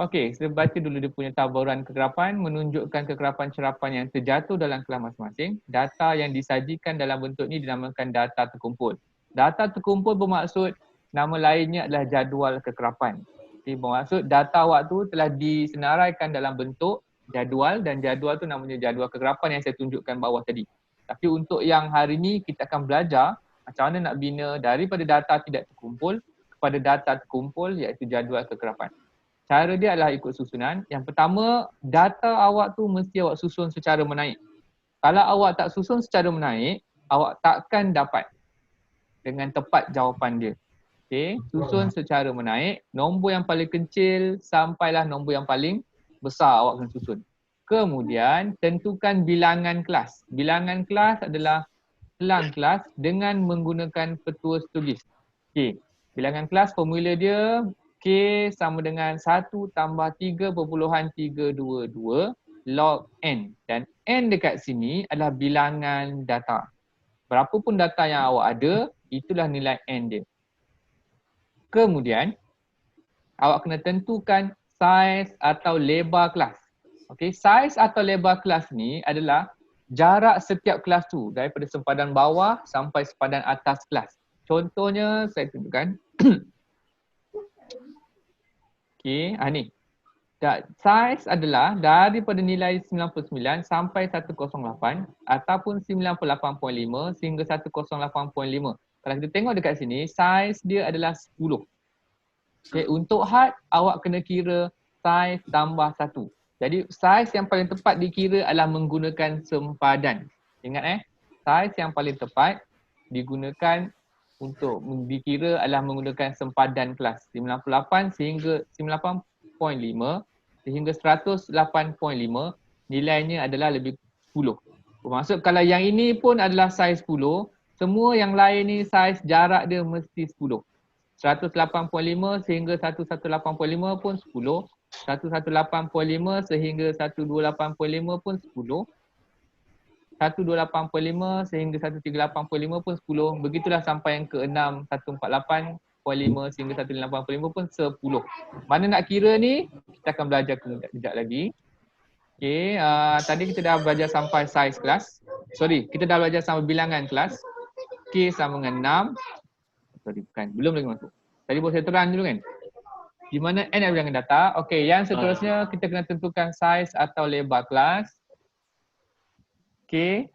Okey, kita baca dulu dia punya taburan kegerapan, menunjukkan kegerapan cerapan yang terjatuh dalam kelas masing-masing. Data yang disajikan dalam bentuk ini dinamakan data terkumpul. Data terkumpul bermaksud nama lainnya adalah jadual kegerapan. Okay, bermaksud data awak tu telah disenaraikan dalam bentuk jadual dan jadual tu namanya jadual kegerapan yang saya tunjukkan bawah tadi. Tapi untuk yang hari ni kita akan belajar macam mana nak bina daripada data tidak terkumpul kepada data terkumpul iaitu jadual kegerapan. Cara dia adalah ikut susunan. Yang pertama, data awak tu mesti awak susun secara menaik. Kalau awak tak susun secara menaik, awak takkan dapat dengan tepat jawapan dia. Okay, susun secara menaik, nombor yang paling kecil sampailah nombor yang paling besar awak kena susun. Kemudian, tentukan bilangan kelas. Bilangan kelas adalah kelang kelas dengan menggunakan petua setugis. Okay, bilangan kelas formula dia K sama dengan 1 tambah 3.322 log N. Dan N dekat sini adalah bilangan data. Berapapun data yang awak ada, itulah nilai N dia. Kemudian, awak kena tentukan saiz atau lebar kelas. Okay, saiz atau lebar kelas ni adalah jarak setiap kelas tu daripada sempadan bawah sampai sempadan atas kelas. Contohnya, saya tunjukkan. Okay, ni. Saiz adalah daripada nilai 99 sampai 108 ataupun 98.5 sehingga 108.5. Kalau kita tengok dekat sini, saiz dia adalah 10. Okay, untuk had, awak kena kira saiz tambah 1. Jadi saiz yang paling tepat dikira adalah menggunakan sempadan. Ingat saiz yang paling tepat digunakan untuk dikira adalah menggunakan sempadan kelas 98 sehingga 98.5 sehingga 108.5 nilainya adalah lebih 10. Bermaksud kalau yang ini pun adalah saiz 10, semua yang lain ni saiz jarak dia mesti 10. 108.5 sehingga 118.5 pun 10. 118.5 sehingga 128.5 pun 10. 128.5 sehingga 138.5 pun 10. Begitulah sampai yang ke-6, 148.5 sehingga 158.5 pun 10. Mana nak kira ni, kita akan belajar kejap lagi. Okay, tadi kita dah belajar sampai saiz kelas. Kita dah belajar sampai bilangan kelas. K sama dengan 6. Belum lagi masuk. Tadi buat saya terang dulu kan. Di mana N adalah bilangan data. Okay, yang seterusnya kita kena tentukan saiz atau lebar kelas. Okay.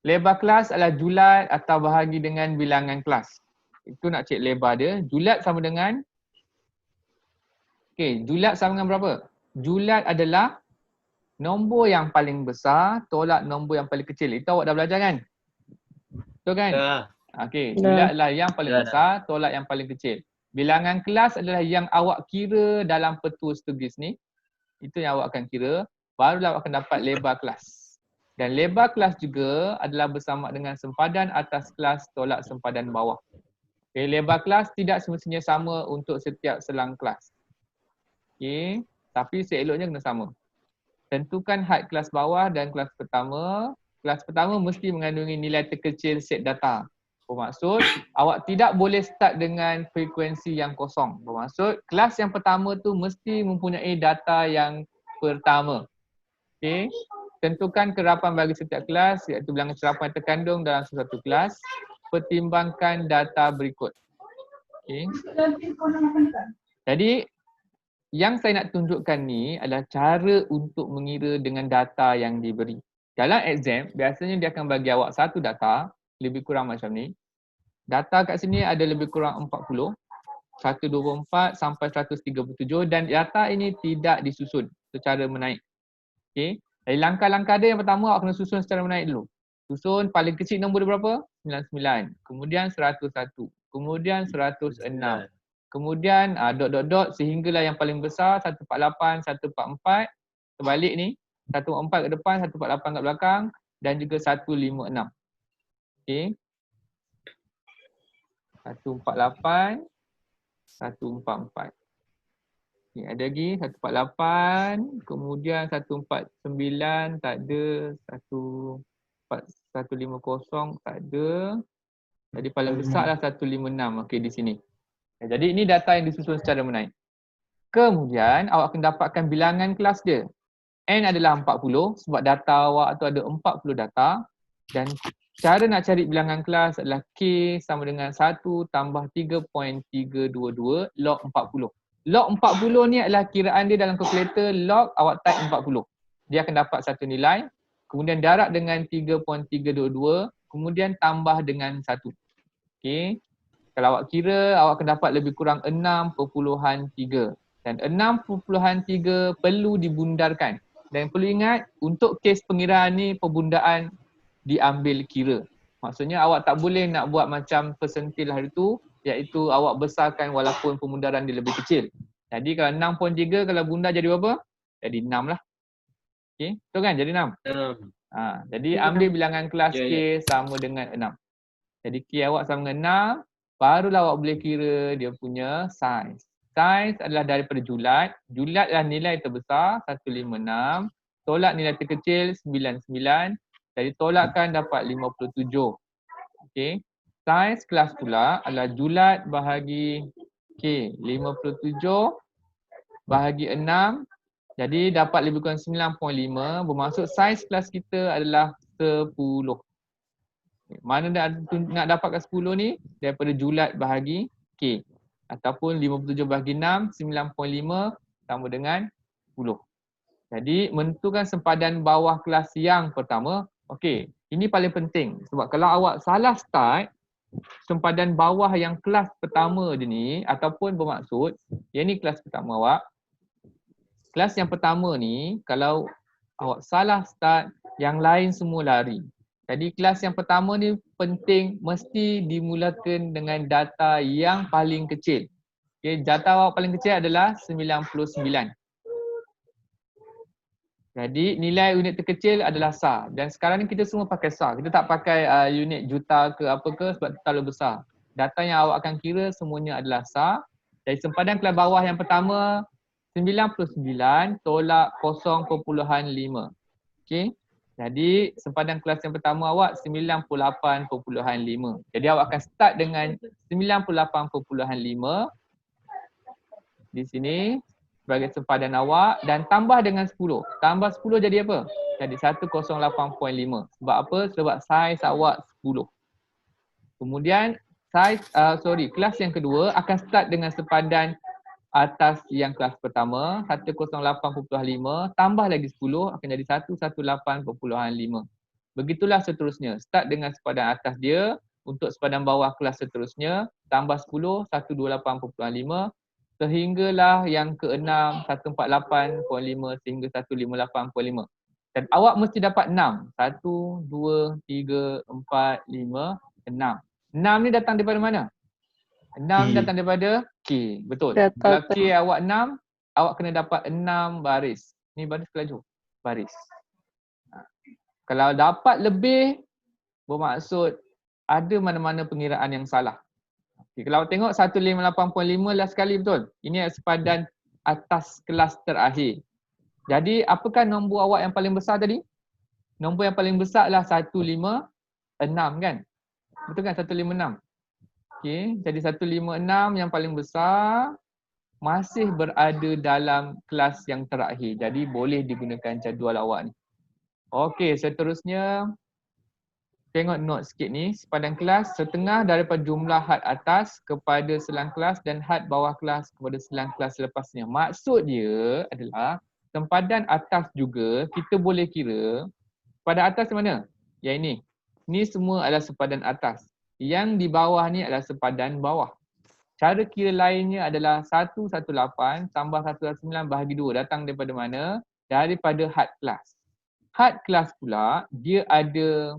Lebar kelas adalah julat atau bahagi dengan bilangan kelas. Itu nak cek lebar dia. Julat sama dengan julat sama dengan berapa? Julat adalah nombor yang paling besar tolak nombor yang paling kecil. Itu awak dah belajar kan? Betul kan? Julat adalah yang paling besar tolak yang paling kecil. Bilangan kelas adalah yang awak kira dalam petua setugis ni. Itu yang awak akan kira. Barulah awak akan dapat lebar kelas. Dan lebar kelas juga adalah bersama dengan sempadan atas kelas tolak sempadan bawah. Okay, lebar kelas tidak semestinya sama untuk setiap selang kelas. Okay, tapi seeloknya kena sama. Tentukan had kelas bawah dan kelas pertama. Kelas pertama mesti mengandungi nilai terkecil set data. Bermaksud awak tidak boleh start dengan frekuensi yang kosong. Bermaksud kelas yang pertama tu mesti mempunyai data yang pertama. Okay. Tentukan kerapan bagi setiap kelas iaitu bilangan cerapan yang terkandung dalam satu kelas. Pertimbangkan data berikut. Okay. Jadi yang saya nak tunjukkan ni adalah cara untuk mengira dengan data yang diberi. Dalam exam, biasanya dia akan bagi awak satu data, lebih kurang macam ni. Data kat sini ada lebih kurang 40, 124 sampai 137 dan data ini tidak disusun secara menaik. Okay. Jadi langkah-langkah dia yang pertama awak kena susun secara menaik dulu. Susun paling kecil nombor dia berapa? 99. Kemudian 101. Kemudian 106. Kemudian sehinggalah yang paling besar 148, 144. Terbalik ni. 144 ke depan, 148 kat belakang dan juga 156. Okey. 148, 144. Okay, ada lagi 148, kemudian 149 tak ada, 150 tak ada. Jadi paling besarlah 156 okey di sini. Jadi ini data yang disusun secara menaik. Kemudian awak akan dapatkan bilangan kelas dia. N adalah 40 sebab data awak tu ada 40 data dan cara nak cari bilangan kelas adalah K sama dengan 1 tambah 3.322 log 40. Log 40 ni adalah kiraan dia dalam kalkulator, log awak type 40. Dia akan dapat satu nilai, kemudian darab dengan 3.322, kemudian tambah dengan 1. Okey. Kalau awak kira, awak akan dapat lebih kurang 6.3. Dan 6.3 perlu dibundarkan. Dan perlu ingat, untuk kes pengiraan ni, pembundaan diambil kira. Maksudnya awak tak boleh nak buat macam persentil hari tu, iaitu awak besarkan walaupun pembundaran dia lebih kecil. Jadi kalau 6.3 kalau bundar jadi berapa? Jadi 6 lah. Okey, betul kan? Jadi 6. Jadi ambil bilangan kelas K sama dengan 6. Jadi K awak sama dengan 6, barulah awak boleh kira dia punya saiz. Saiz adalah daripada julat. Julat adalah nilai terbesar 156. Tolak nilai terkecil 99. Jadi tolakkan dapat 57. Okey. Saiz kelas pula adalah julat bahagi K. 57 bahagi 6. Jadi dapat lebih kurang 9.5. Bermaksud saiz kelas kita adalah 10. Mana nak dapatkan 10 ni? Daripada julat bahagi K. Ataupun 57 bahagi 6, 9.5 sama dengan 10. Jadi menentukan sempadan bawah kelas yang pertama. Okey, ini paling penting. Sebab kalau awak salah start, sempadan bawah yang kelas pertama dia ni, ataupun bermaksud, yang ni kelas pertama awak. Kelas yang pertama ni, kalau awak salah start, yang lain semua lari. Jadi kelas yang pertama ni penting mesti dimulakan dengan data yang paling kecil. Okay, data awak paling kecil adalah 99. Jadi nilai unit terkecil adalah SAR. Dan sekarang ni kita semua pakai SAR. Kita tak pakai unit juta ke apa ke sebab terlalu besar. Data yang awak akan kira semuanya adalah SAR. Jadi sempadan kelas bawah yang pertama 99 tolak 0.5. Okey. Jadi sempadan kelas yang pertama awak 98.5. Jadi awak akan start dengan 98.5 di sini sebagai sempadan awak dan tambah dengan 10. Tambah 10 jadi apa? Jadi 108.5. Sebab apa? Sebab saiz awak 10. Kemudian kelas yang kedua akan start dengan sempadan atas yang kelas pertama 108.5 tambah lagi 10 akan jadi 118.5. Begitulah seterusnya. Start dengan sempadan atas dia, untuk sempadan bawah kelas seterusnya tambah 10 128.5 sehinggalah yang ke-6 148.5 sehingga 158.5. Dan awak mesti dapat 6. 1 2 3 4 5 6. 6 ni datang daripada mana? 6 datang daripada K. Betul. Kalau K awak 6, awak kena dapat 6 baris. Ni baris kelaju. Baris. Kalau dapat lebih, bermaksud ada mana-mana pengiraan yang salah. Okay, kalau awak tengok 158.5 last sekali betul. Ini sempadan atas kelas terakhir. Jadi apakah nombor awak yang paling besar tadi? Nombor yang paling besar adalah 156 kan? Betul kan 156? Okey, jadi 156 yang paling besar masih berada dalam kelas yang terakhir. Jadi boleh digunakan jadual awak ni. Okey, seterusnya tengok note sikit ni. Sempadan kelas setengah daripada jumlah had atas kepada selang kelas dan had bawah kelas kepada selang kelas selepasnya. Maksud dia adalah sempadan atas juga kita boleh kira. Sempadan atas mana? Yang ini. Ni semua adalah sempadan atas. Yang di bawah ni adalah sempadan bawah. Cara kira lainnya adalah 118 tambah 119 bahagi 2. Datang daripada mana? Daripada had kelas. Had kelas pula dia ada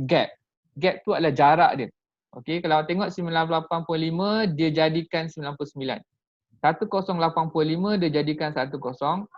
gap. Gap tu adalah jarak dia. Okey, kalau tengok 98.5 dia jadikan 99. 1085 dia jadikan 108.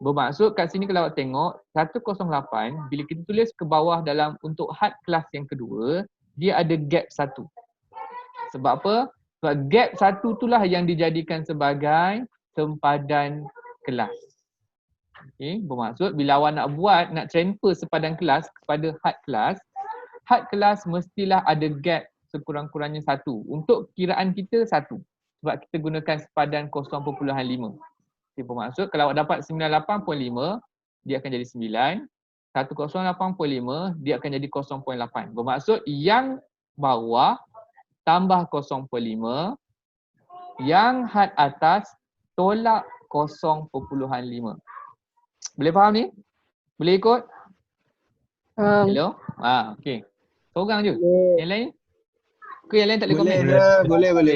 Bermaksud kat sini kalau awak tengok 108 bila kita tulis ke bawah dalam untuk had kelas yang kedua, dia ada gap 1. Sebab apa? Sebab gap 1 itulah yang dijadikan sebagai sempadan kelas. Okay, bermaksud bila awak nak transfer sempadan kelas kepada had kelas mestilah ada gap sekurang-kurangnya 1. Untuk kiraan kita 1. Sebab kita gunakan sepadan 0.5. Okay, bermaksud kalau awak dapat 98.5, dia akan jadi 9. 1085, dia akan jadi 0.8. Bermaksud yang bawah tambah 0.5, yang had atas tolak 0.5. Boleh faham ni? Boleh ikut? Hello? Okey. Seorang je. Yang lain? Ke yang lain tak boleh komen? Boleh. Boleh.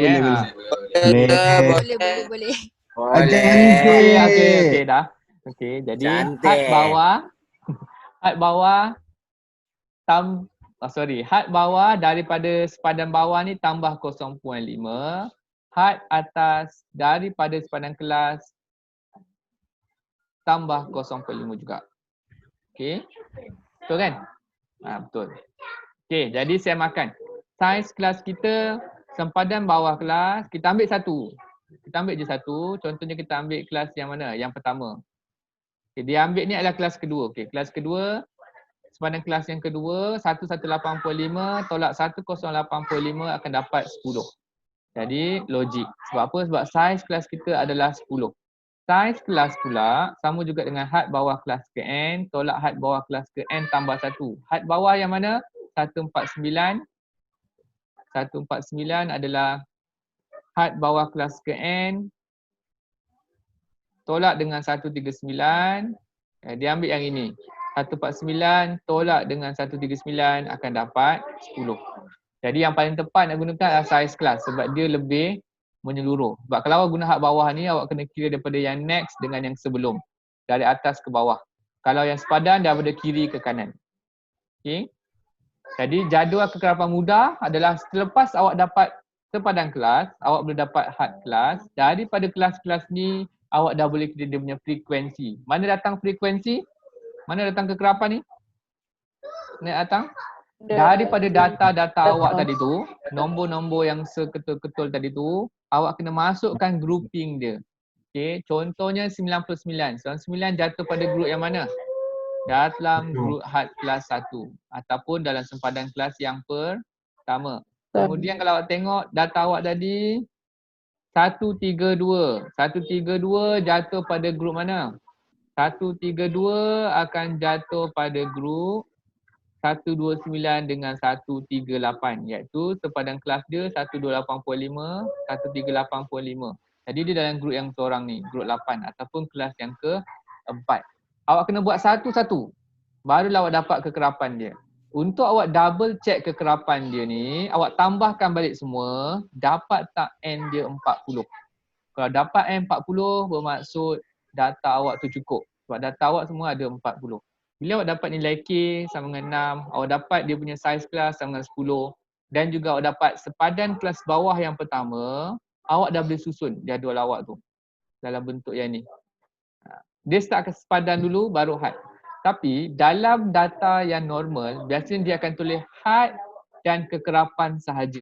Boleh. Okey dah. Okey, jadi had bawah had bawah daripada sepadan bawah ni tambah 0.5. Had atas daripada sepadan kelas tambah 0.5 juga. Okey. Betul kan? Betul. Okey, jadi saya makan. Saiz kelas kita sempadan bawah kelas, kita ambil satu. Kita ambil je satu. Contohnya kita ambil kelas yang mana? Yang pertama. Okay, dia ambil ni adalah kelas kedua. Okey, kelas kedua, sepadan kelas yang kedua 1185 tolak 1085 akan dapat 10. Jadi logik. Sebab apa? Sebab saiz kelas kita adalah 10. Saiz kelas pula sama juga dengan had bawah kelas ke N tolak had bawah kelas ke N tambah 1. Had bawah yang mana? 149. 149 adalah had bawah kelas ke N tolak dengan 139. Dia ambil yang ini. 149 tolak dengan 139 akan dapat 10. Jadi yang paling tepat nak gunakan adalah saiz kelas sebab dia lebih menyeluruh. Sebab kalau awak guna had bawah ni, awak kena kira daripada yang next dengan yang sebelum. Dari atas ke bawah. Kalau yang sepadan daripada kiri ke kanan. Okey. Jadi jadual kekerapan mudah adalah selepas awak dapat sepadan kelas, awak boleh dapat had kelas. Daripada kelas-kelas ni, awak dah boleh kira dia punya frekuensi. Mana datang frekuensi? Mana datang kekerapan ni? Mana datang? Daripada data-data awak tadi tu, nombor-nombor yang seketul-ketul tadi tu, awak kena masukkan grouping dia. Okey, contohnya 99. 99 jatuh pada grup yang mana? Dalam grup had kelas 1 ataupun dalam sempadan kelas yang pertama. Kemudian kalau awak tengok data awak tadi 132. 132 jatuh pada grup mana? 132 akan jatuh pada grup 129 dengan 138 iaitu sepadan kelas dia 1285, 1385. Jadi dia dalam grup yang seorang ni, grup 8 ataupun kelas yang keempat. Awak kena buat satu-satu barulah awak dapat kekerapan dia. Untuk awak double check kekerapan dia ni, awak tambahkan balik semua, dapat tak N dia 40. Kalau dapat N 40 bermaksud data awak tu cukup. Sebab data awak semua ada 40. Bila awak dapat nilai K sama dengan 6, awak dapat dia punya size kelas sama dengan 10 dan juga awak dapat sepadan kelas bawah yang pertama, awak dah boleh susun jadual awak tu dalam bentuk yang ni. Dia start ke sepadan dulu baru had. Tapi dalam data yang normal, biasanya dia akan tulis had dan kekerapan sahaja.